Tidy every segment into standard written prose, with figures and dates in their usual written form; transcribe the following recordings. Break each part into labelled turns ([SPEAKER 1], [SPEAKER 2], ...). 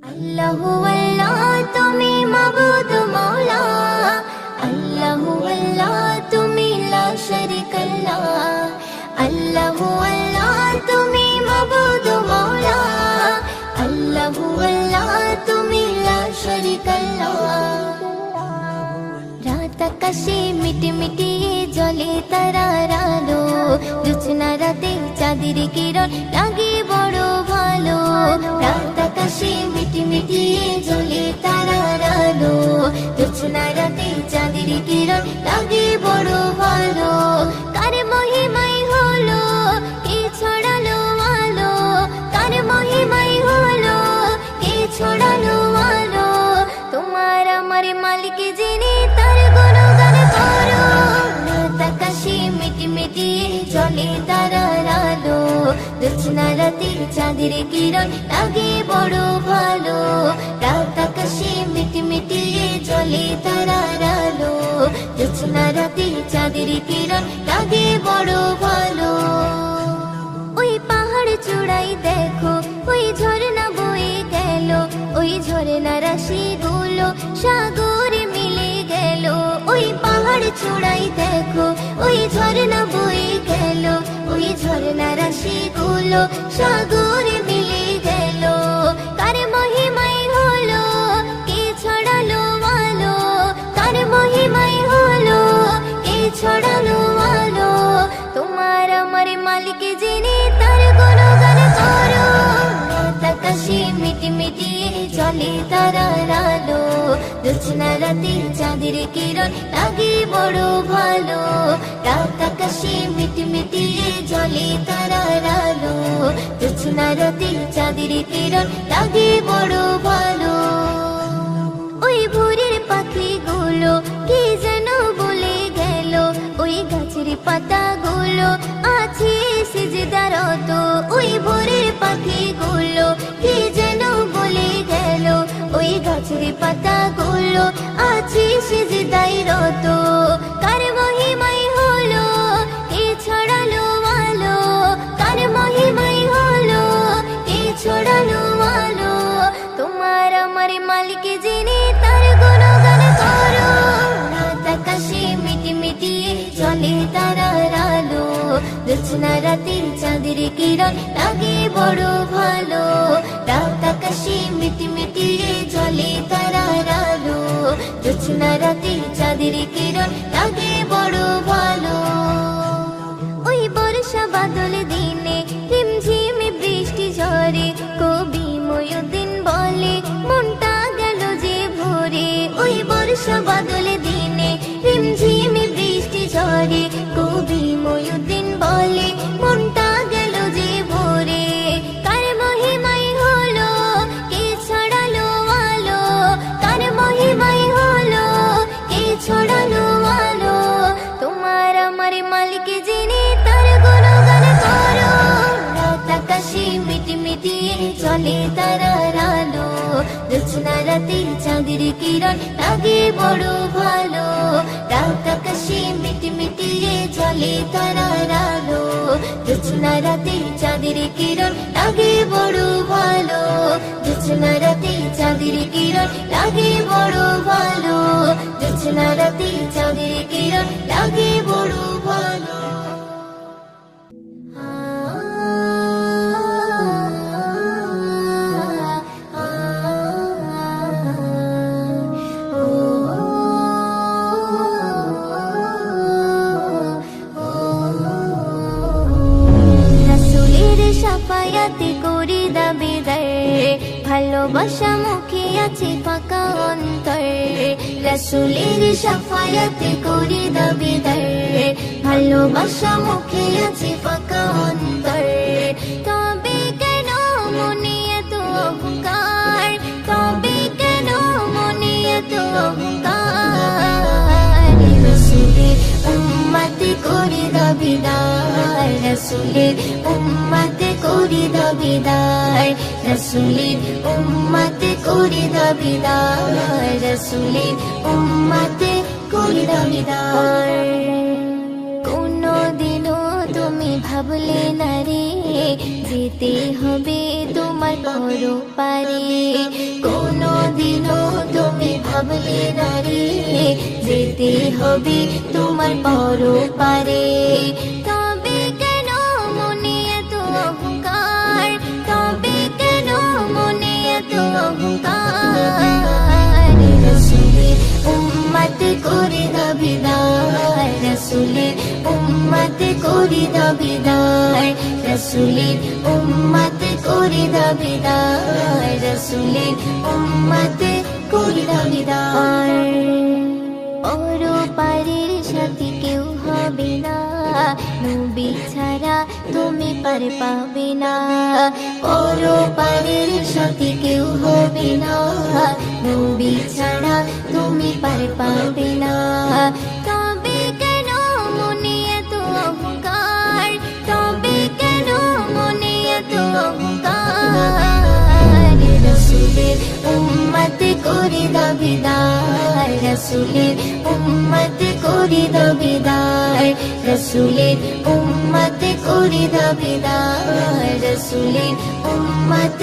[SPEAKER 1] আল্লাহু আল্লাহ তুমি মাবুদ মওলা, আল্লাহু আল্লাহ তুমি লা শারীকা আল্লাহ, আল্লাহু আল্লাহ তুমি মাবুদ মওলা, আল্লাহু আল্লাহ তুমি লা শারীকা আল্লাহ। রাত আকাশে মিটমিটি জ্বলে তারার আলো, জোছনা রাতে চাঁদের কিরণ লাগে বড় ভালো। রাত আকাশে মিটমিটি জ্বলে তারার আলো, জোছনা রাতে চাঁদের কিরণ লাগে বড় ভালো। কার মহিমাই হলো কে ছড়ালো আলো, কার মহিমাই হলো কে ছড়ালো আলো। তোমার আমার মালিক যিনি তার গুণগান করো। রাত আকাশে মিটমিটি জ্বলে তারার আলো, জোছনা রাতে চাঁদের কিরণ লাগে বড় ভালো। রাত আকাশে মিটমিটি জ্বলে তারার আলো, জোছনা রাতে চাঁদের কিরণ লাগে বড় ভালো। ওই পাহাড় চূড়াই দেখো ওই ঝর্ণা বয়ে গেল, ওই ঝর্ণা রাশিগুলো সাগরে মিলে গেল। ওই পাহাড় চূড়াই দেখো ওই ঝর্ণা বয়ে গেল, ওই ঝর্ণা রাশিগুলো সাগরে মিলে গেল। কার মহিমাই হলো কে ছড়ালো আলো, কার মহিমাই হলো কে ছড়ালো আলো। তোমার আমার মালিক যিনি তার গুণগান করো। রাত আকাশে মিটমিটি জ্বলে তারার আলো, জোছনা রাতে চাঁদের কিরণ লাগে বড় ভালো। রাত আকাশে মিটমিটি জ্বলে তারার আলো, জোছনা রাতে চাঁদের কিরণ লাগে বড় ভালো। ওই ভোরের পাখিগুলো কি যেন বলে গেল, ওই গাছের পাতাগুলো আছে সিজদারত। ওই ভোরের পাখিগুলো কি যেন বলে গেল, ওই গাছের পাতাগুলো আছে সিজদারত। কার মহিমাই হলো কে ছড়ালো আলো, কার মহিমাই হলো কে ছড়ালো আলো। তোমার আমার মালিক যিনি তার গুণগান করো। রাত আকাশে মিটমিটি জ্বলে তারার আলো, জোছনা রাতে চাঁদের কিরণ লাগে বড় ভালো। রাত আকাশে মিটমিটি জ্বলে তারার আলো, জোছনা রাতে চাঁদের কিরণ লাগে বড় ভালো। ওই বর্ষা বাদল দিনে ঝিমঝিম বৃষ্টি ঝরে, কবি ময়ূরদিন বলে মনটা গেল যে ভরে। ওই বর্ষা বাদল দিনে ঝিমঝিম বৃষ্টি ঝরে, কবি ময়ূরদিন বলে মনটা গেল যে ভরে। কার মহিমাই হলো কে ছড়ালো আলো, কার মহিমাই হলো কে ছড়ালো আলো। তোমার আমার মালিক যিনি তার গুণগান করো। রাত আকাশে মিটমিটি জ্বলে তারার আলো, জোছনা রাতে চাঁদের কিরণ লাগে বড় ভালো। রাত আকাশে মিটমিটি জ্বলে তারার আলো, জোছনা রাতে চাঁদের কিরণ লাগে বড় ভালো। জোছনা রাতে চাঁদের কিরণ লাগে বড় ভালো, জোছনা রাতে চাঁদের কিরণ লাগে বড় ভালো। সাফায়াতে করি দাবিদার, ভালোবাসা মুখে আছে ফাঁকা অন্তর। রাসূলের সাফায়াতে করি দাবিদার, ভালোবাসা মুখে আছে ফাঁকা অন্তর। তবে কেন মনে এত অহংকার, তবে কেন মনে এত অহংকার। রাসূলের উম্মতে করি দাবিদার, রাসূলের উম্মতে করি দাবিদার, রাসূলের উম্মতে করি দাবিদার, রাসূলের উম্মতে করি দাবিদার। কোনদিনও তুমি ভাবলে না রে যেতে হবে তোমার পরপারে, ভাবলে না রে, যেতে হবে তোমার পরপারে। তবে কেন মনে এত অহংকার, তবে কেন মনে এত অহংকার। রসুলের উম্মত করে দাও বিদায়, রসুলের উম্মত করে দাও বিদায়, রসুলের উম্মত করে দাও বিদায়, রসুলের উম্মত করে দাও বিদায়। পরপারের সাথী কেউ হবে না, নবী ছাড়া তুমি পার পাবে না। পরপারের সাথী কেউ হবে না, নবী ছাড়া তুমি পার পাবে না। তবে কেন মনে এত অহংকার, তবে কেন মনে এত অহংকার। রসুলের উম্মত করে দাও বিদায়, রসুলের উম্মত করে দাও বিদায়, রসুলের উম্মত করে দাও বিদায়, রসুলের উম্মত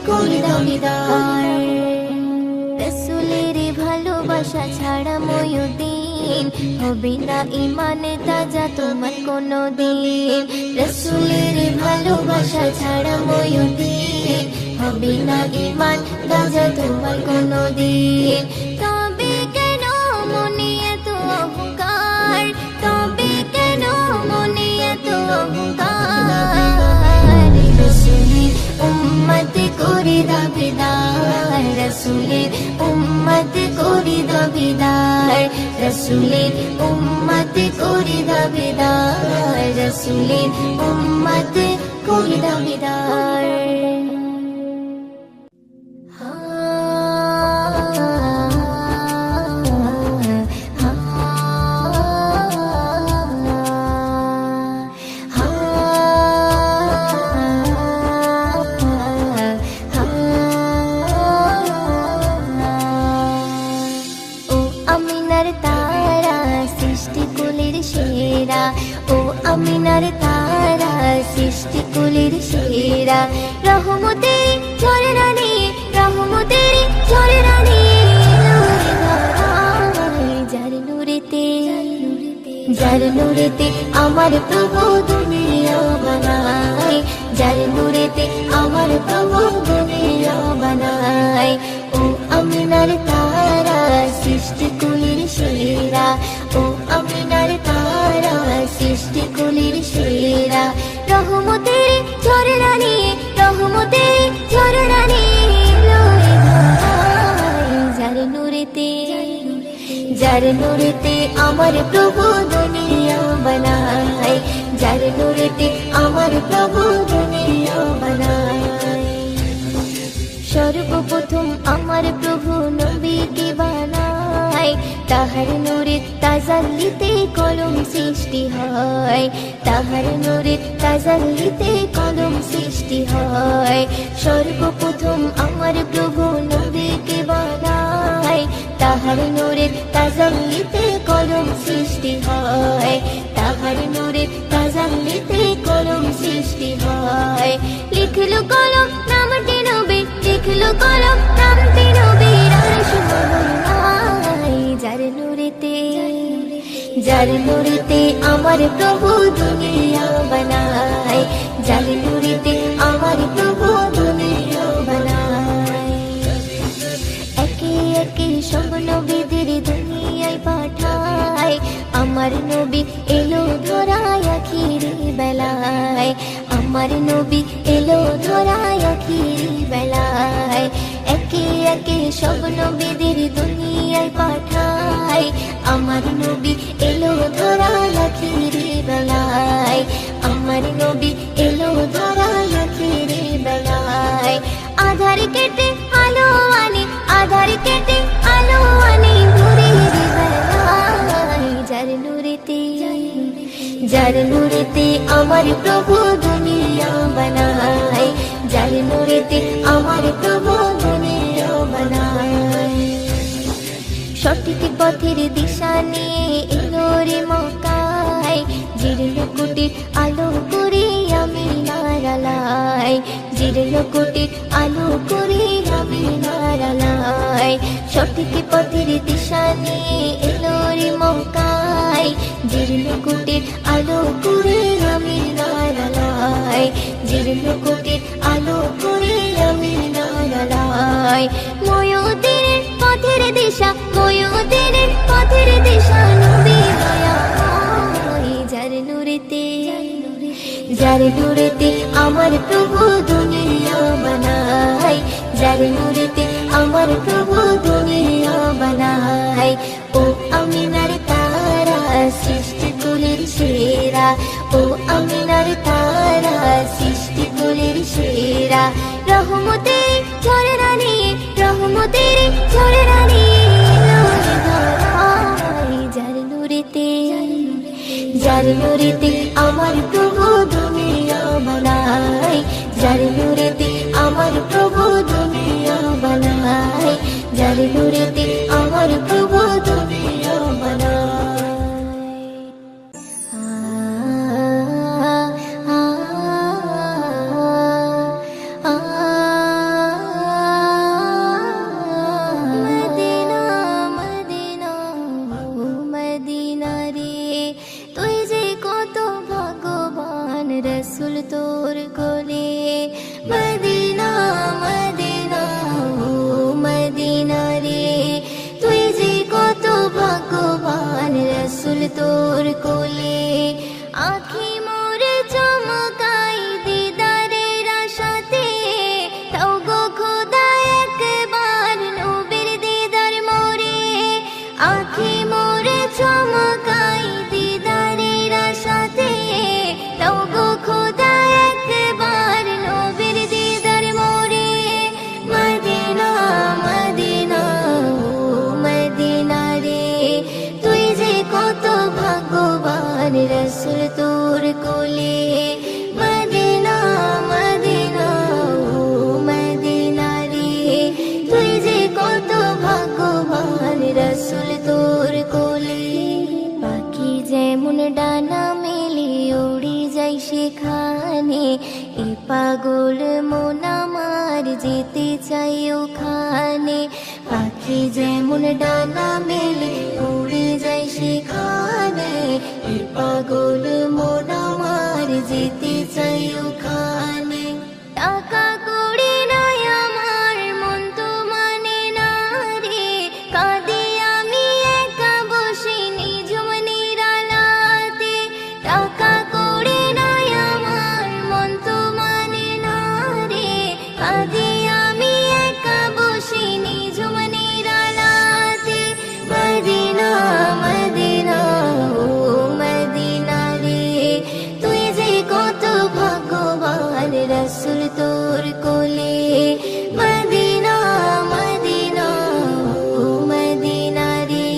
[SPEAKER 1] করে দাও বিদায়। রসুলের ভালোবাসা ছাড়া ময়ূদিন হবে না ইমান তাজা তোমার কোনো দিন। রসুলের ভালোবাসা ছাড়া ময়ূদিন হবে না ইমান তাজা তোমার কোনো দিন। তবে কেন মনে এত অহংকার, তবে কেন মনে এত অহংকার। রসুলের উম্মত করে দাও বিদায়, রসুলের উম্মত করে দাও বিদায়, রসুলের উম্মত করে দাও বিদায়, রসুলের উম্মত করে দাও বিদায়। আমিনার তারা সৃষ্টি কুলের সেরা, রহমতের ঝরনা নিয়ে, রহমতের ঝরনা নিয়ে যার নূরেতে, যার নূরেতে আমার প্রভু দুনিয়া বানায়, যার নূরেতে আমার প্রভু দুনিয়া বানায়। ও আমিনার তারা সৃষ্টি কুলের সেরা, ও আমিনার তারা সৃষ্টি কুলের সেরা, রহমতের ঝরনা নিয়ে, রহমতের ঝরনা নিয়ে যার নূরেতে, যার নূরেতে আমার প্রভু দুনিয়া বানায়, যার নূরেতে আমার প্রভু দুনিয়া বানায়। সর্বপ্রথম আমার প্রভু নবীকে বানায়, তাহার নূরে তাজাল্লিতে কলম সৃষ্টি হয়, তাহার নূরে তাজাল্লিতে কলম সৃষ্টি হয়। সর্বপ্রথম আমার প্রভু নবীকে বানায়, তাহার নূরে তাজাল্লিতে কলম সৃষ্টি হয়, তাহার নূরে তাজাল্লিতে কলম সৃষ্টি হয়। লিখলো কলম নামটি নবী, লিখলো কলম নামটি নবীর আরশ মোহনায়। যার নূরেতে, যার নূরেতে আমার প্রভু দুনিয়া বানায়, যার নূরেতে আমার প্রভু দুনিয়া বানায়। একে একে সব নবীদের দুনিয়ায় পাঠায়, আমার নবী এলো ধরায় আখিরি বেলায়, আমার নবী এলো ধরায় আখিরি বেলায়। একে একে সব নবীদের দুনিয়ায় পাঠায়, আমার নবী এলো ধরায় আখিরি বেলায়, আমার নবী এলো ধরায় আখিরি বেলায়। আধার কেটে আলো আনে, আধার কেটে আলো আনে ভোরের বেলায়। যার নূরেতে, যার নূরেতে আমার প্রভু দুনিয়া বানায়, যার নূরেতে আমার প্রভু দুনিয়া বানায়। সঠিক পথের দিশা নিয়ে এলো রে মক্কায়, জিরলো কোটির আলো করে আমিনার আলায়, জিরলো কোটির আলো করে আমিনার আলায়। সঠিক পথের দিশা নিয়ে এলো রে মক্কায়, জীর্ণ কুটির আলো করে আমি নারালাই, জীর্ণ কুটির আলো করে আমি নারালাই। ময়ূরের পথের দিশা, ময়ূরের পথের দিশা নবী দয়াময়, যার নূরেতে, যার নূরেতে আমার প্রভু দুনিয়া বানায়, যার নূরেতে আমার প্রভু দুনিয়া বানায়। ও আমিনার তারা সৃষ্টি কুলের সেরা, ও আমিনার তারা সৃষ্টি কুলের সেরা। রহমতের ঝরনা নিয়ে, রহমতের ঝরনা নিয়ে যার নূরেতে, যার নূরেতে আমার প্রভু দুনিয়া বানায়, যার নূরেতে আমার প্রভু দুনিয়া বানায়, যার নূরেতে আমার প্রভু দুনিয়া বানায়। মদিনা মদিনা ও মদিনা রে, তুই যে কত ভগবান রসুল তোর কোলে। মদিনা মদিনা ও মদিনা রে, তুই যে কত ভগবান রসুল তোর কোলে। আখি মোরে চমকাই দিদারের আশাতে, তাও গো খোদা একবার নবীর দিদার মোরে। আখি মোরে চমকাই দিদারের আশাতে, তাও গো খোদা একবার নবীর দিদার মোরে। মদিনা মদিনা ও মদিনা রে, তুই যে কত ভাগ্যবান রসুল তোর কোলে। মদিনা মদিনা ও মদিনা রে, তুই যে কত ভাগ্যবান রসুল তোর কোলে। পাখি যেমন ডানা মেলে উড়ে যাই সেখানে, এ পাগল মন আমার যেতে চাই ওখানে। পাখি যেমন ডানা মেলে উড়ে যাই সেখানে, এ পাগল মন আমার যেতে চাই ওখানে। টাকা কড়ি নাই আমার মন তো মানে না রে, কাঁদে আমি একা বসে নিঝুম নিরালাতে। টাকা কড়ি নাই আমার মন তো মানে না রে, কাঁদে আমি একা বসে নিঝুম নিরালাতে। মদিনা মদিনা ও মদিনা রে, তুই যে কত ভাগ্যবান রসুল তোর কোলে। মদিনা মদিনা ও মদিনা রে,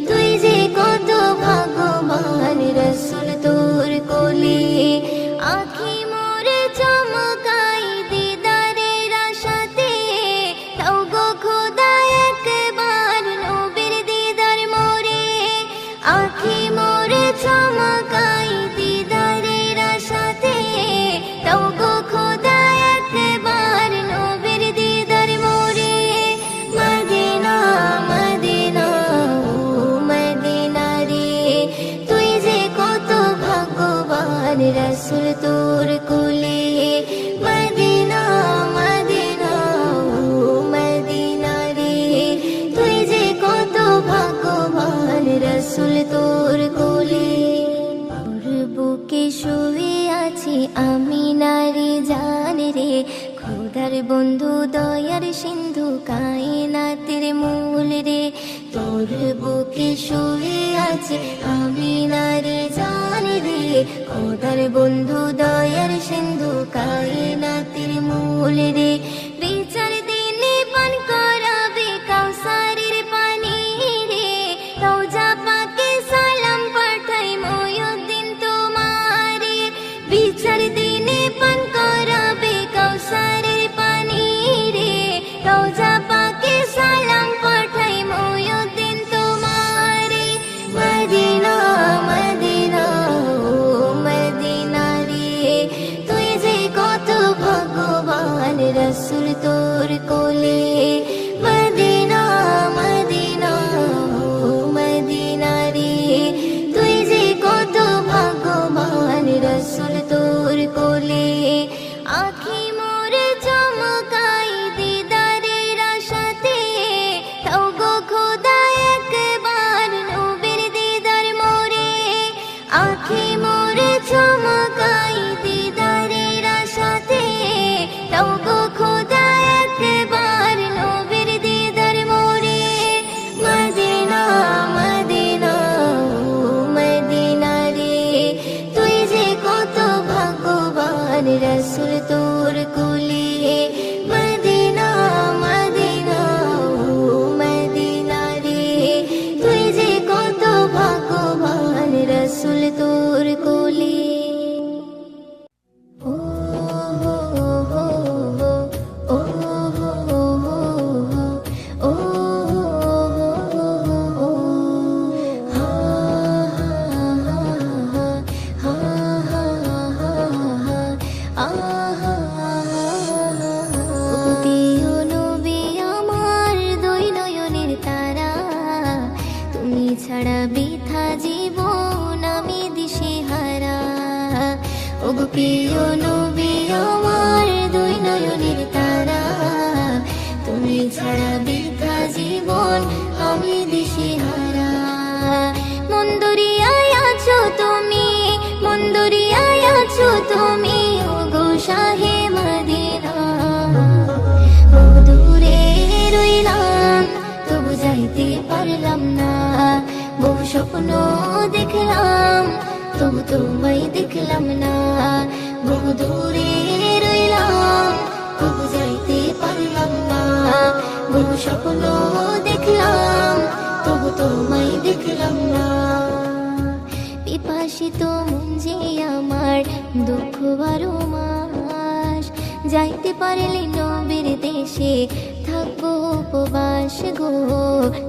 [SPEAKER 1] তুই যে কত ভাগ্যবান রসুল তোর কোলে। আখি মোরে চমকাই দিদারের আশাতে, তাও গো খোদা একবার নবীর দিদার মোরে। আখি মোরে চমকাই দিদারের আশাতে, তাও গো খোদা একবার নবীর দিদার মোরে। মদিনা মদিনা ও মদিনা রে, তুই যে কত ভাগ্যবান রসুল তোর কোলে। মদিনা মদিনা ও মদিনা রে, তুই যে কত ভাগ্যবান রসুল তোর কোলে। ওর বুকে শুয়ে আছি আমি নারী জান রে, খোদার বন্ধু দয়ার সিন্ধু কায়নাতের মূল রে। তোর বুকে শুয়ে আছি আমি নারী জান রে, খোদার বন্ধু দয়ার সিন্ধু কায়নাতের মূল রে। বিচার দিনে পান করাবে কাউসারের পানি রে, রওজা পাকে সালাম পাঠাই ময়ূদ্দিন তোমারে। বিচার দিনে পান করাবে কাউসারের পানি রে, রওজা পাকে সালাম পাঠাই ময়ূদ্দিন তোমারে। মদিনা মদিনা ও মদিনা রে, তুই যে কত ভাগ্যবান রসুল তুমি ছাড়া বৃথা জীবন আমি দিশেহারা। মন দরিয়ায় আছো তুমি, মন দরিয়ায় আছো তুমি, ওগো শাহে মদিনা। বহু দূরে রইলাম তবু যাইতে পারলাম না, বহু স্বপ্ন দেখলাম তবু তোমায় দেখলাম না। বহু দূরে রইলাম তবু যাইতে পারলাম না, বহু স্বপ্ন দেখলাম তবু তোমায় দেখলাম না। পিপাসিত মন যে আমার দুঃখ বারো মাস, যাইতে পারলে নবীর দেশে থাকবো উপবাস গো,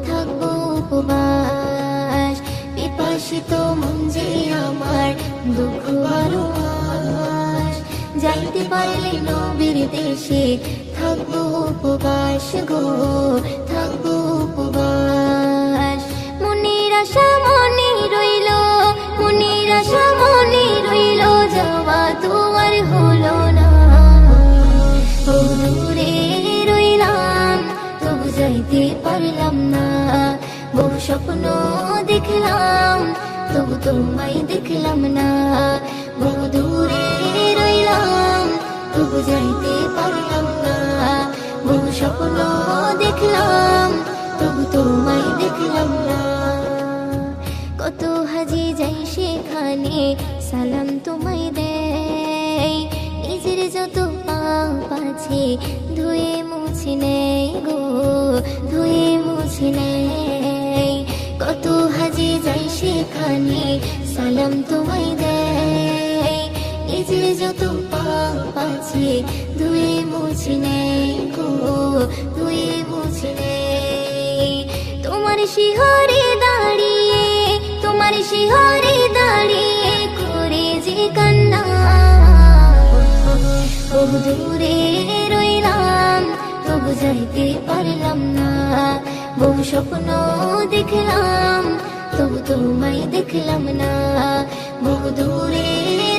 [SPEAKER 1] থাকবো উপবাস। পিপাসিত মন যে আমার দুঃখ বারো মাস, যাইতে পারলে নবীর দেশে থাকবো উপবাস গো, থাকবো উপবাস। মনের আশা মনে রইল, মনের আশা মনে রইল, যাওয়া তো আর হলো না। বহু দূরে রইলাম তবু যাইতে পারলাম না, বহু স্বপ্ন দেখলাম তবু তোমায় দেখলাম না। বহু দূরে রইলাম তবু যাইতে পারলাম না, বহু স্বপ্ন দেখলাম তবু তোমায় দেখলাম না। কত হাজি যাই সেখানে সালাম তোমায় দেয়, নিজের যত পাপ আছে ধুয়ে মুছে নেয় গো, ধুয়ে মুছে নেয়। কত হাজি যাই সেখানে সালাম তোমায় দেয়, নিজের যত পাপ আছে ধুয়ে মুছে নেয় গো, ধুয়ে মুছে নেয়। তোমার শিহরে দাঁড়িয়ে, তোমার শিহরে দাঁড়িয়ে করে যে কান্না। বহু দূরে রইলাম তবু যাইতে পারলাম না, বহু স্বপ্ন দেখলাম তবু তোমায় দেখলাম না। বহু দূরে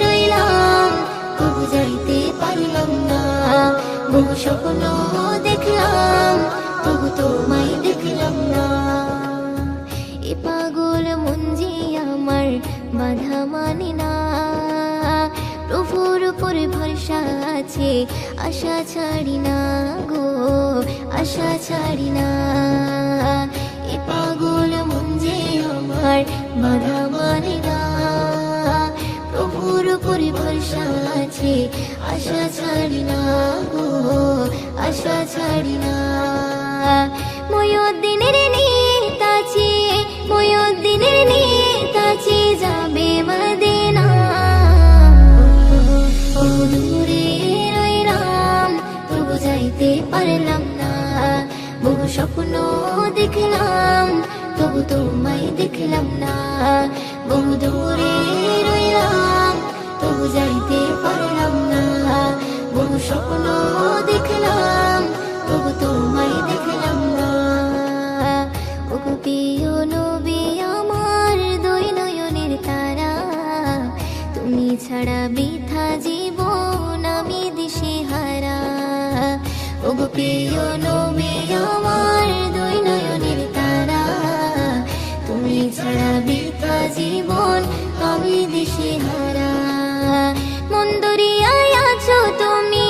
[SPEAKER 1] রইলাম তবু যাইতে পারলাম না, বহু স্বপ্ন দেখলাম তবু তোমায় দেখলাম না। এ পাগল মন যে আমার বাধা মানে না, প্রভুর উপরে ভরসা আছে আশা ছাড়ি না গো, আশা ছাড়ি না। এ পাগল মন যে আমার বাধা মানে না, প্রভুর উপরে ভরসা আছে আশা ছাড়ি না গো, আশা ছাড়ি না। ময়ুদ্দিনের নিয়ত আছে, ময়ুদ্দিনের নিয়ত আছে যাবে মদিনা। বহু দূরে রইলাম তবু যাইতে পারলাম না, বহু স্বপ্ন দেখলাম তবু তোমায় দেখলাম না। বহু দূরে রইলাম তবু যাইতে পারলাম না, বহু স্বপ্ন দেখলাম তবু তোমায় দেখলাম না। ওগো প্রিয় নবী আমার দুই নয়নের তারা, তুমি ছাড়া বৃথা জীবন আমি দিশেহারা। ওগো প্রিয় নবী আমার দুই নয়নের তারা, তুমি ছাড়া বৃথা জীবন আমি দিশেহারা। মন দরিয়ায় আছো তুমি,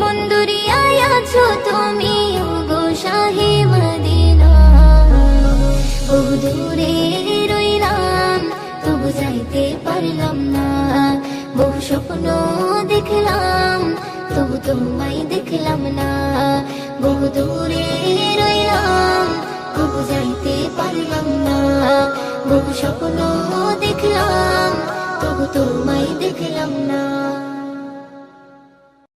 [SPEAKER 1] মন দরিয়ায় আছো তুমি, ওগো শাহে মদিনা। বহু দূরে রইলাম তবু যাইতে পারলাম না, বহু স্বপ্ন দেখলাম তবু তোমায় দেখলাম না। বহু দূরে রইলাম তবু যাইতে পারলাম না, বহু স্বপ্ন দেখলাম তবু তোমায় দেখলাম না।